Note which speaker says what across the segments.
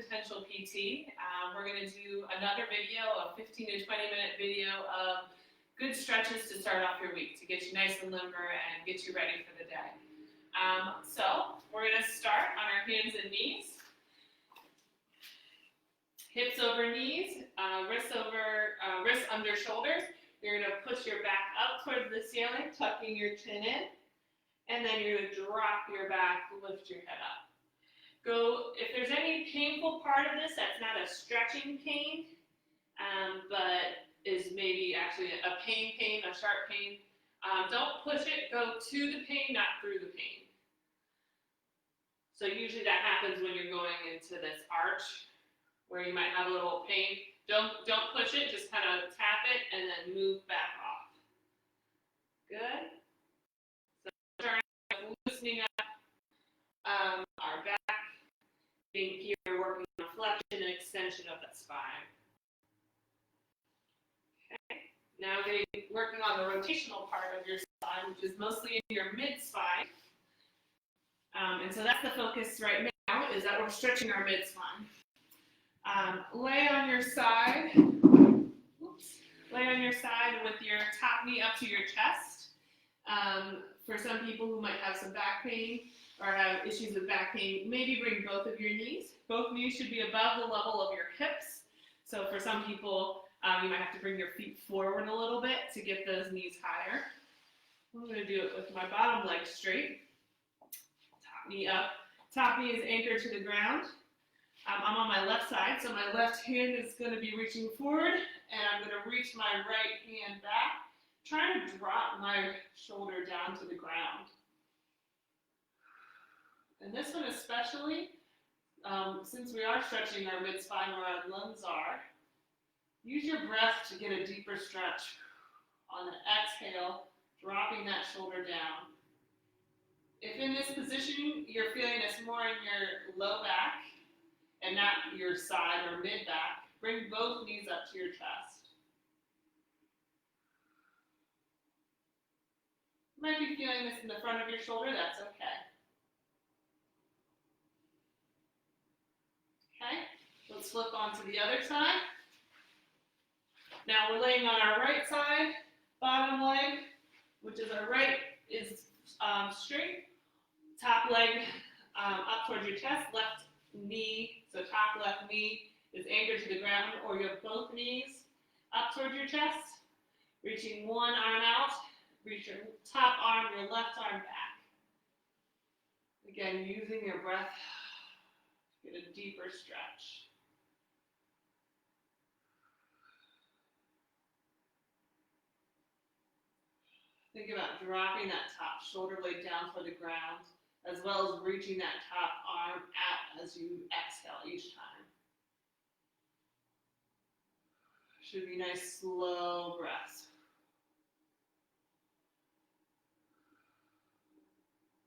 Speaker 1: potential PT. We're going to do another video, a 15 to 20-minute video of good stretches to start off your week, to get you nice and limber and get you ready for the day. So we're going to start on our hands and knees. Hips over knees, wrists under shoulders. You're going to push your back up towards the ceiling, tucking your chin in, and then you're going to drop your back, lift your head up. If there's any painful part of this that's not a stretching pain, but is maybe actually a pain, a sharp pain, don't push it, go to the pain, not through the pain. So usually that happens when you're going into this arch, where you might have a little pain. Don't push it, just kind of tap it and then move back off. Good. So start loosening up our back, being here, working on flexion and extension of the spine. Okay. Now working on the rotational part of your spine, which is mostly in your mid-spine. And so that's the focus right now, is that we're stretching our mid-spine. Lay on your side. Lay on your side with your top knee up to your chest. For some people who might have some back pain or have issues with back pain, maybe bring both of your knees. Both knees should be above the level of your hips. So for some people, you might have to bring your feet forward a little bit to get those knees higher. I'm going to do it with my bottom leg straight. Top knee up. Top knee is anchored to the ground. I'm on my left side, so my left hand is going to be reaching forward, and I'm going to reach my right hand back, trying to drop my shoulder down to the ground. And this one especially, since we are stretching our mid-spine where our lungs are, use your breath to get a deeper stretch. On the exhale, dropping that shoulder down. If in this position you're feeling this more in your low back, and not your side or mid-back, bring both knees up to your chest. You might be feeling this in the front of your shoulder, that's okay. Okay, let's flip on to the other side. Now we're laying on our right side, bottom leg, which is our right is straight, top leg up towards your chest, left knee, so top left knee is anchored to the ground, or you have both knees up towards your chest, reaching one arm out, reach your top arm, your left arm back. Again, using your breath to get a deeper stretch. Think about dropping that top shoulder blade down toward the ground, as well as reaching that top arm out as you exhale each time. Should be nice, slow breaths.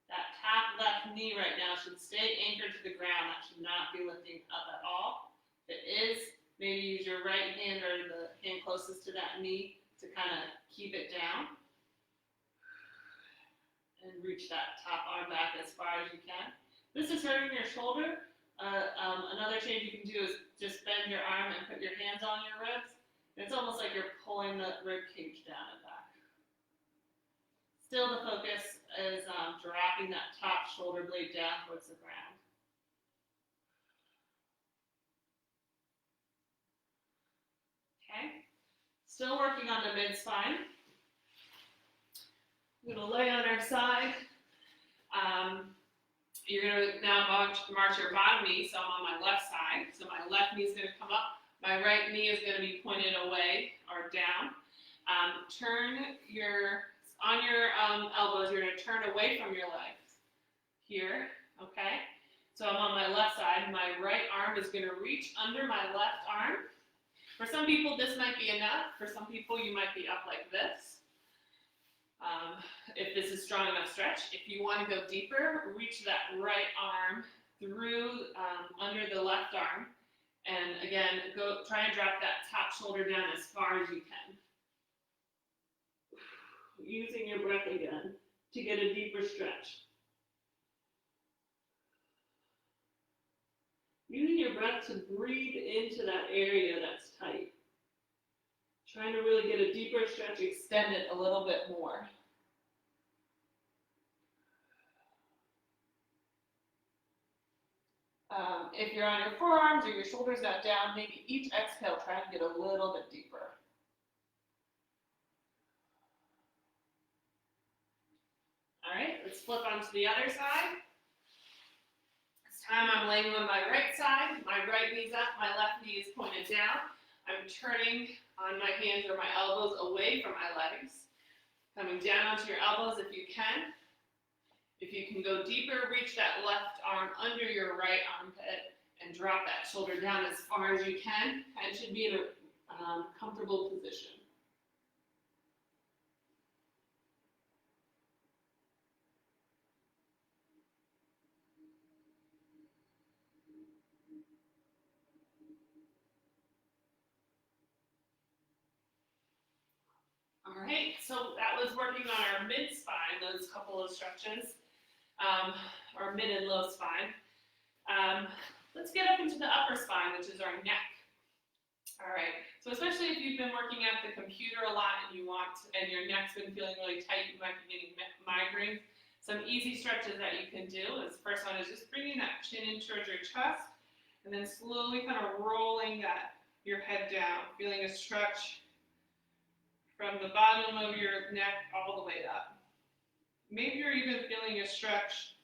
Speaker 1: That top left knee right now should stay anchored to the ground. That should not be lifting up at all. If it is, maybe use your right hand or the hand closest to that knee to kind of keep it down. And reach that top arm back as far as you can. This is hurting your shoulder. Another change you can do is just bend your arm and put your hands on your ribs. It's almost like you're pulling the rib cage down and back. Still, the focus is dropping that top shoulder blade down towards the ground. Okay. Still working on the mid-spine. We're going to lay on our side. You're going to now march your bottom knee, so I'm on my left side. So my left knee is going to come up. My right knee is going to be pointed away or down. On your elbows, you're going to turn away from your legs. Here, okay? So I'm on my left side. My right arm is going to reach under my left arm. For some people, this might be enough. For some people, you might be up like this. If this is strong enough stretch. If you want to go deeper, reach that right arm through under the left arm. And again, try and drop that top shoulder down as far as you can. Using your breath again to get a deeper stretch.
Speaker 2: Using your breath to breathe into that area that's tight. Trying to really get a deeper stretch,
Speaker 1: extend it a little bit more. If you're on your forearms or your shoulders not down, maybe each exhale, try and get a little bit deeper. All right, let's flip onto the other side. This time I'm laying on my right side. My right knee's up, my left knee is pointed down. I'm turning on my hands or my elbows away from my legs. Coming down onto your elbows if you can. If you can go deeper, reach that left arm under your right armpit and drop that shoulder down as far as you can. Head should be in a comfortable position. All right, so that was working on our mid-spine, those couple of stretches, our mid and low spine. Let's get up into the upper spine, which is our neck. All right, so especially if you've been working at the computer a lot and your neck's been feeling really tight, you might be getting migraines. Some easy stretches that you can do is, first one is just bringing that chin in towards your chest, and then slowly kind of rolling your head down, feeling a stretch from the bottom of your neck all the way up. Maybe you're even feeling a stretch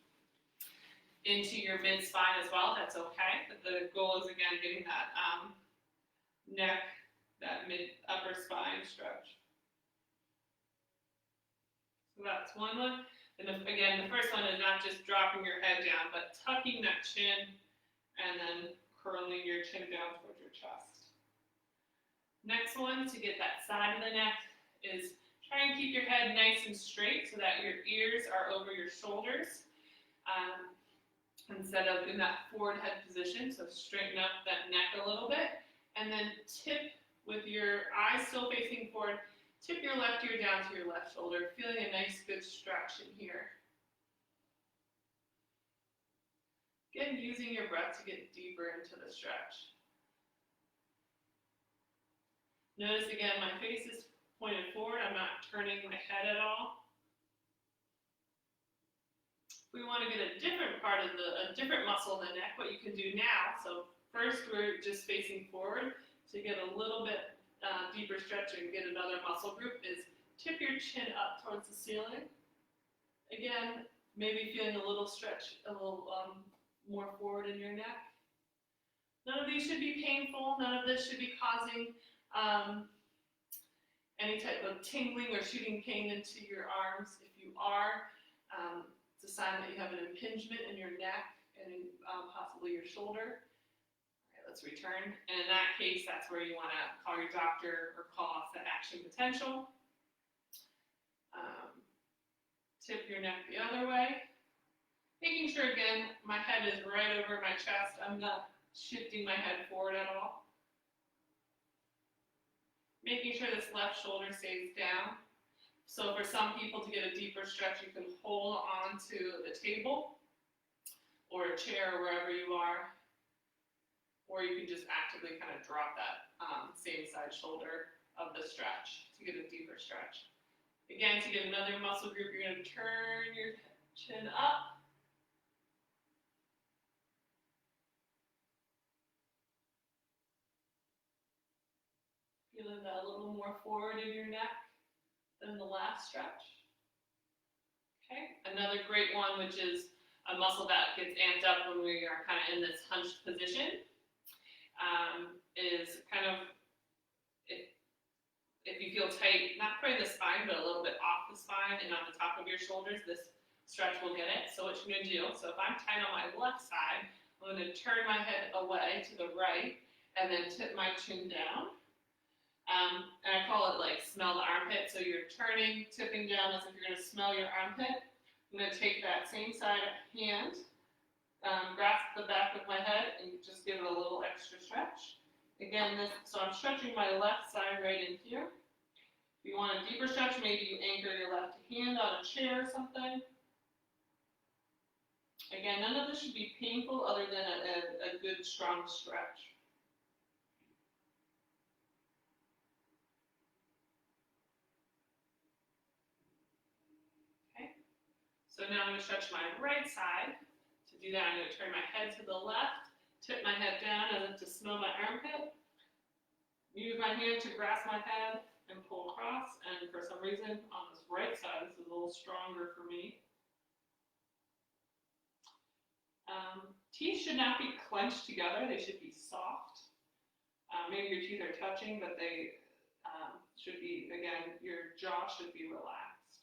Speaker 1: into your mid-spine as well. That's okay, but the goal is, again, getting that neck, that mid-upper spine stretch. So that's one. And again, the first one is not just dropping your head down, but tucking that chin and then curling your chin down towards your chest. Next one, to get that side of the neck, is try and keep your head nice and straight so that your ears are over your shoulders instead of in that forward head position. So straighten up that neck a little bit, and then tip with your eyes still facing forward. Tip your left ear down to your left shoulder, feeling a nice good stretch in here. Again, using your breath to get deeper into the stretch. Notice again, my face is pointed forward. I'm not turning my head at all. If we want to get a different part of a different muscle in the neck, what you can do now, so first we're just facing forward. To get a little bit deeper stretch and get another muscle group is tip your chin up towards the ceiling. Again, maybe feeling a little stretch, a little more forward in your neck. None of these should be painful. None of this should be causing any type of tingling or shooting pain into your arms. If you are, it's a sign that you have an impingement in your neck and possibly your shoulder. All right, let's return. And in that case, that's where you want to call your doctor or call off the action potential. Tip your neck the other way. Making sure, again, my head is right over my chest. I'm not shifting my head forward at all. Making sure this left shoulder stays down. So for some people, to get a deeper stretch, you can hold on to the table or a chair or wherever you are, or you can just actively kind of drop that same side shoulder of the stretch to get a deeper stretch. Again, to get another muscle group, you're going to turn your chin up. Feeling that a little more forward in your neck than the last stretch. Okay, another great one, which is a muscle that gets amped up when we are kind of in this hunched position, is kind of, if you feel tight, not quite the spine, but a little bit off the spine and on the top of your shoulders, this stretch will get it. So what you're going to do, so if I'm tight on my left side, I'm going to turn my head away to the right and then tip my chin down. And I call it like smell the armpit. So you're turning, tipping down as if you're going to smell your armpit. I'm going to take that same side hand, grasp the back of my head, and just give it a little extra stretch. Again, so I'm stretching my left side right in here. If you want a deeper stretch, maybe you anchor your left hand on a chair or something.
Speaker 2: Again, none of this should be painful other than a good, strong stretch.
Speaker 1: Okay, so now I'm going to stretch my right side. To do that, I'm going to turn my head to the left, tip my head down as if to smell my armpit, use my hand to grasp my head and pull across, and for some reason on this right side, this is a little stronger for me. Teeth should not be clenched together, they should be soft. Maybe your teeth are touching, but they should be, again, your jaw should be relaxed.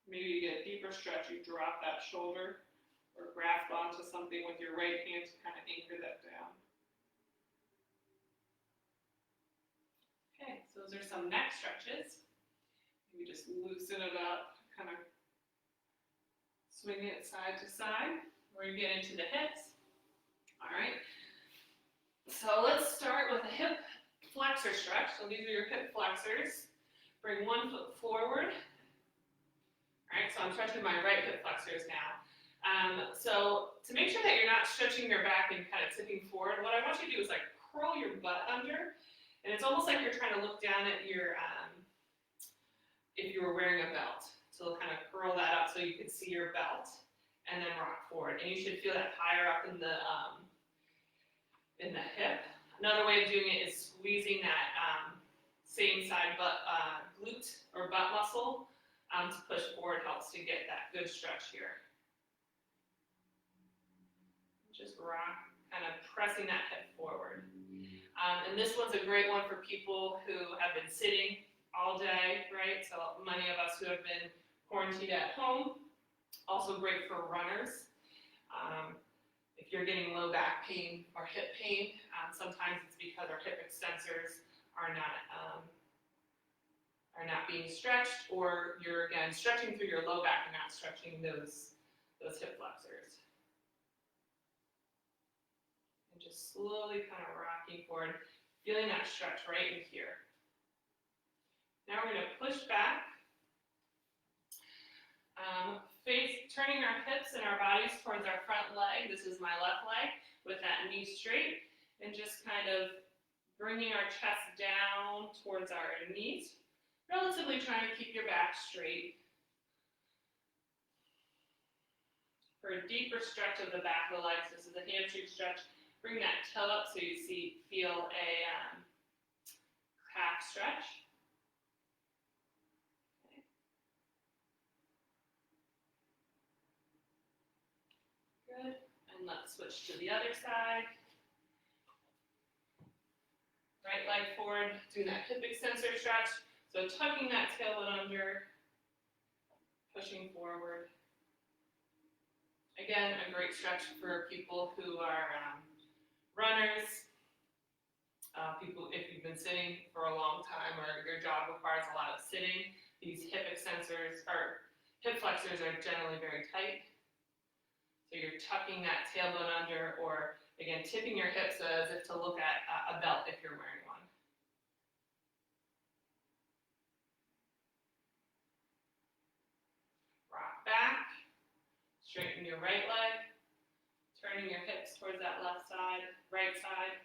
Speaker 1: Maybe you get a deeper stretch, you drop that shoulder or grasp onto something with your right hand to kind of anchor that down. Okay, so those are some neck stretches. Maybe just loosen it up, kind of swing it side to side. We're going to get into the hips. All right. So let's start with a hip flexor stretch. So these are your hip flexors. Bring one foot forward. All right, so I'm stretching my right hip flexors now. So to make sure that you're not stretching your back and kind of tipping forward, what I want you to do is like curl your butt under. And it's almost like you're trying to look down at your, if you were wearing a belt. So kind of curl that up so you can see your belt and then rock forward. And you should feel that higher up in the hip. Another way of doing it is squeezing that same side butt glute or butt muscle to push forward, helps to get that good stretch here. Just rock, kind of pressing that hip forward. And this one's a great one for people who have been sitting all day, right? So many of us who have been quarantined at home. Also great for runners. If you're getting low back pain or hip pain, sometimes it's because our hip extensors are not being stretched, or you're again stretching through your low back and not stretching those hip flexors. And just slowly kind of rocking forward, feeling that stretch right in here. Now we're going to push back, turning our hips and our bodies towards our front leg. This is my left leg with that knee straight, and just kind of bringing our chest down towards our knees, relatively trying to keep your back straight. For a deeper stretch of the back of the legs, this is a hamstring stretch. Bring that toe up so you feel a calf stretch. Good, and let's switch to the other side. Right leg forward, doing that hip extensor stretch. So tucking that tailbone under, pushing forward. Again, a great stretch for people who are runners, people if you've been sitting for a long time or your job requires a lot of sitting. These hip extensors or hip flexors are generally very tight. So you're tucking that tailbone under, or again, tipping your hips as if to look at a belt if you're wearing one. Rock back, straighten your right leg, turning your hips towards that left side, right side,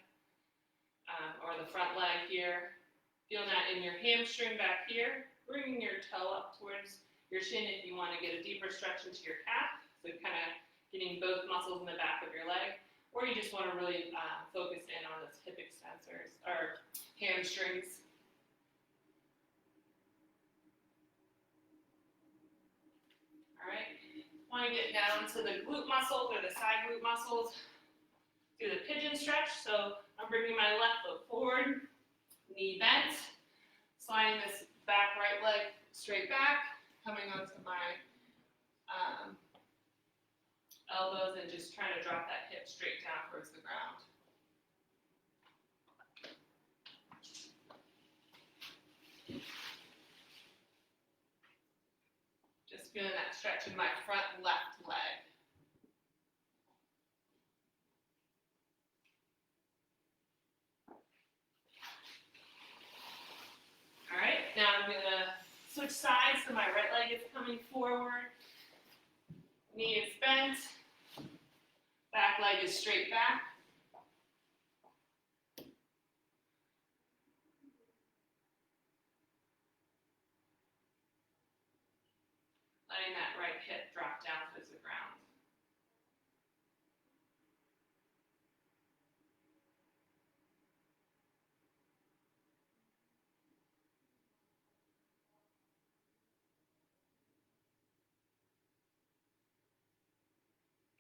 Speaker 1: or the front leg here. Feel that in your hamstring back here, bringing your toe up towards your shin if you want to get a deeper stretch into your calf. So kind of getting both muscles in the back of your leg, or you just want to really focus in on those hip extensors or hamstrings. All right, want to get down to the glute muscles or the side glute muscles. Do the pigeon stretch. So I'm bringing my left foot forward, knee bent, sliding this back right leg straight back, coming onto my elbows and just trying to drop that hip straight down towards the ground. Just feeling that stretch in my front left leg. All right, now I'm going to switch switch sides, so my right leg is coming forward, knee is bent, back leg is straight back. Letting that right hip drop down towards the ground.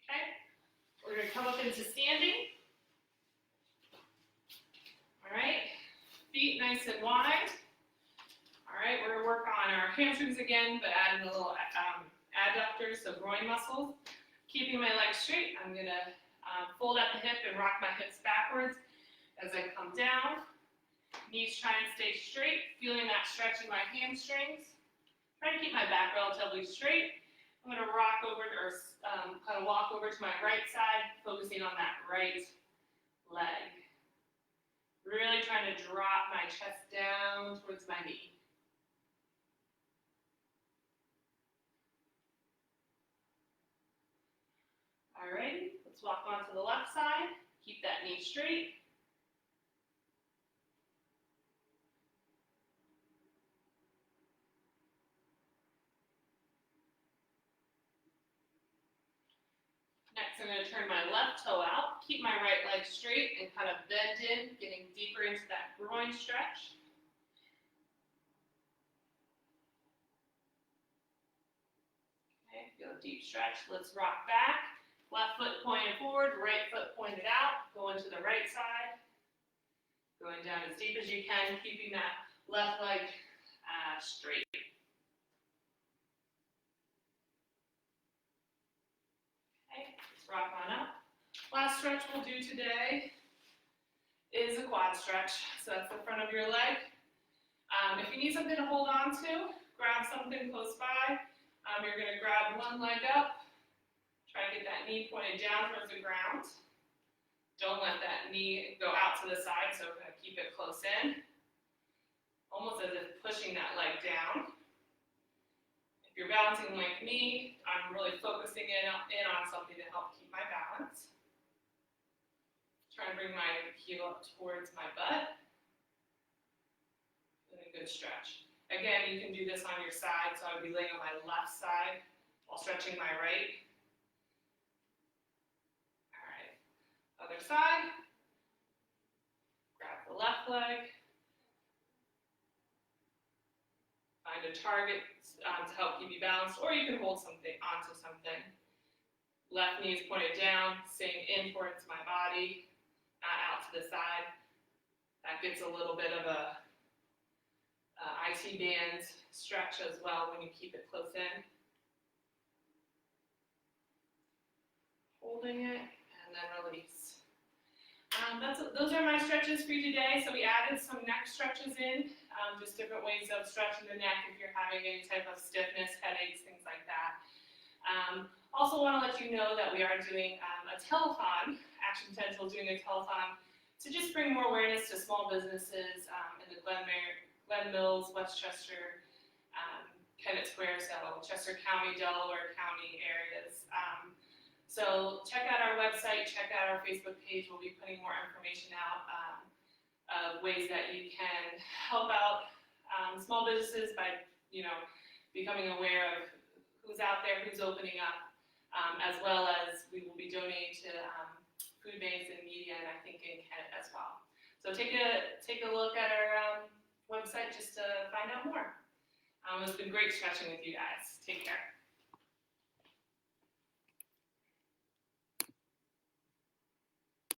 Speaker 1: Okay, we're going to come up into standing. All right, feet nice and wide. All right, we're going to work on our hamstrings again, but adding a little adductors, so groin muscles. Keeping my legs straight, I'm going to fold at the hip and rock my hips backwards as I come down. Knees try and stay straight, feeling that stretch in my hamstrings. Try to keep my back relatively straight. I'm going to rock over or kind of walk over to my right side, focusing on that right leg. Really trying to drop my chest down towards my knee. Alrighty, let's walk on to the left side. Keep that knee straight. Next, I'm going to turn my left toe out, keep my right leg straight, and kind of bend in, getting deeper into that groin stretch. Okay, feel a deep stretch. Let's rock back. Left foot pointed forward, right foot pointed out. Going to the right side. Going down as deep as you can, keeping that left leg straight. Rock on up. Last stretch we'll do today is a quad stretch. So that's the front of your leg. If you need something to hold on to, grab something close by. You're going to grab one leg up. Try to get that knee pointed down towards the ground. Don't let that knee go out to the side, so we're going to keep it close in. Almost as if pushing that leg down. If you're balancing like me, I'm really focusing in on something to help keep my balance. Try to bring my heel up towards my butt. And a good stretch. Again, you can do this on your side, so I would be laying on my left side while stretching my right. All right, other side. Grab the left leg. Find a target to help keep you balanced, or you can hold something onto something. Left knee is pointed down, staying in towards my body, not out to the side. That gets a little bit of a IT band stretch as well when you keep it close in. Holding it, and then release. Those are my stretches for you today. So we added some neck stretches in, just different ways of stretching the neck if you're having any type of stiffness, headaches, things like that. Also want to let you know that we are doing a telethon. Action Potential is doing a telethon to just bring more awareness to small businesses in the Glen Mills, Westchester, Kennett Square, so Chester County, Delaware County areas. So check out our website, check out our Facebook page. We'll be putting more information out of ways that you can help out small businesses by, becoming aware of who's out there, who's opening up, as well as we will be donating to food banks and media, and I think in Kennett as well. So take a look at our website just to find out more. It's been great stretching with you guys. Take care.